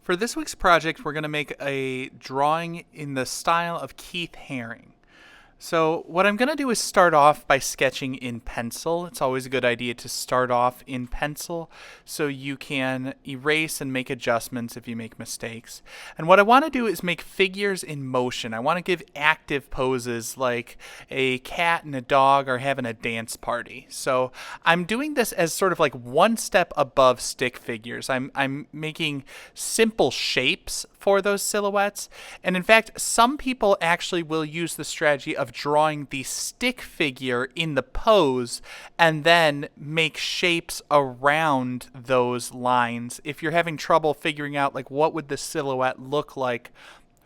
For this week's project, we're going to make a drawing in the style of Keith Haring. So what I'm going to do is start off by sketching in pencil. It's always a good idea to start off in pencil so you can erase and make adjustments if you make mistakes. And what I want to do is make figures in motion. I want to give active poses like a cat and a dog are having a dance party. So I'm doing this as sort of like one step above stick figures. I'm making simple shapes for those silhouettes. And in fact, some people actually will use the strategy of drawing the stick figure in the pose and then make shapes around those lines. If you're having trouble figuring out like what would the silhouette look like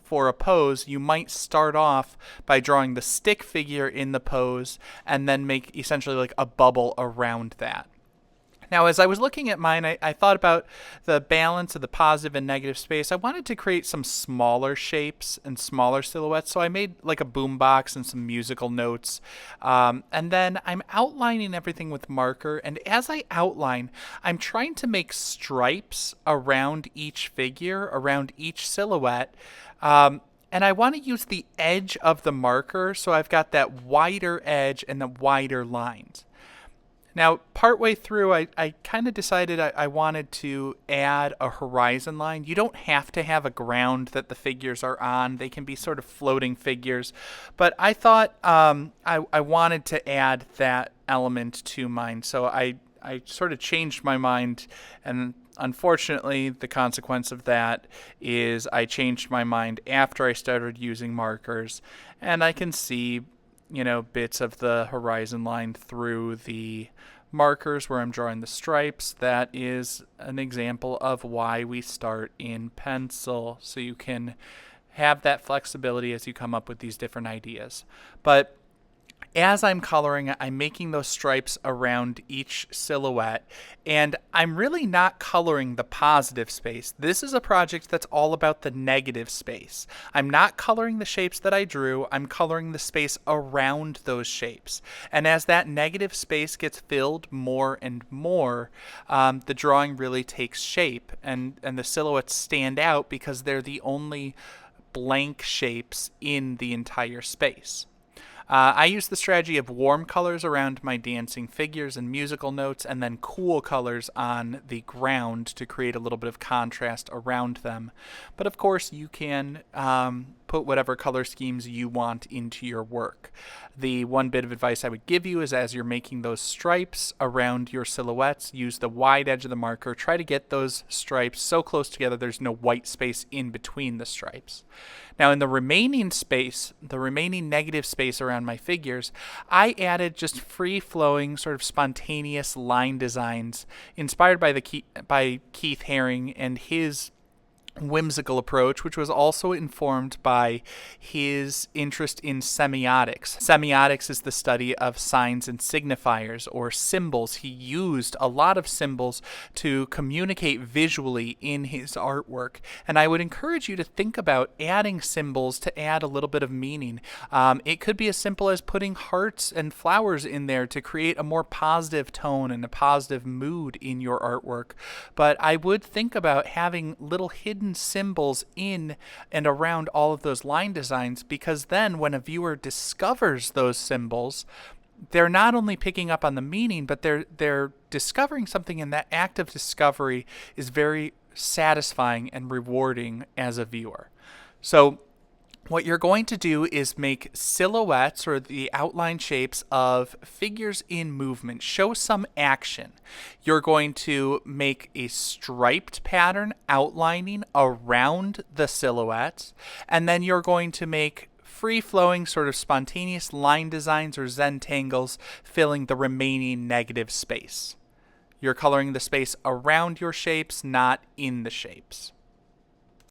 for a pose, you might start off by drawing the stick figure in the pose and then make essentially like a bubble around that. Now, as I was looking at mine, I thought about the balance of the positive and negative space. I wanted to create some smaller shapes and smaller silhouettes, so I made like a boombox and some musical notes. And then I'm outlining everything with marker, and as I outline, I'm trying to make stripes around each figure, around each silhouette. And I want to use the edge of the marker, so I've got that wider edge and the wider lines. Now, partway through, I kind of decided I wanted to add a horizon line. You don't have to have a ground that the figures are on. They can be sort of floating figures. But I thought I wanted to add that element to mine. So I sort of changed my mind, and unfortunately, the consequence of that is I changed my mind after I started using markers, and I can see bits of the horizon line through the markers where I'm drawing the stripes. That is an example of why we start in pencil, so you can have that flexibility as you come up with these different ideas. But as I'm coloring, I'm making those stripes around each silhouette, and I'm really not coloring the positive space. This is a project that's all about the negative space. I'm not coloring the shapes that I drew, I'm coloring the space around those shapes. And as that negative space gets filled more and more, the drawing really takes shape, and the silhouettes stand out because they're the only blank shapes in the entire space. I use the strategy of warm colors around my dancing figures and musical notes, and then cool colors on the ground to create a little bit of contrast around them. But of course, you can put whatever color schemes you want into your work. The one bit of advice I would give you is as you're making those stripes around your silhouettes, use the wide edge of the marker. Try to get those stripes so close together there's no white space in between the stripes. Now in the remaining space, the remaining negative space around my figures, I added just free-flowing, sort of spontaneous line designs inspired by Keith Haring and his whimsical approach, which was also informed by his interest in semiotics. Semiotics is the study of signs and signifiers, or symbols. He used a lot of symbols to communicate visually in his artwork, and I would encourage you to think about adding symbols to add a little bit of meaning. It could be as simple as putting hearts and flowers in there to create a more positive tone and a positive mood in your artwork, but I would think about having little hidden symbols in and around all of those line designs, because then when a viewer discovers those symbols, they're not only picking up on the meaning, but they're discovering something, and that act of discovery is very satisfying and rewarding as a viewer. So what you're going to do is make silhouettes, or the outline shapes of figures in movement. Show some action. You're going to make a striped pattern outlining around the silhouettes, and then you're going to make free-flowing, sort of spontaneous line designs or Zentangles filling the remaining negative space. You're coloring the space around your shapes, not in the shapes.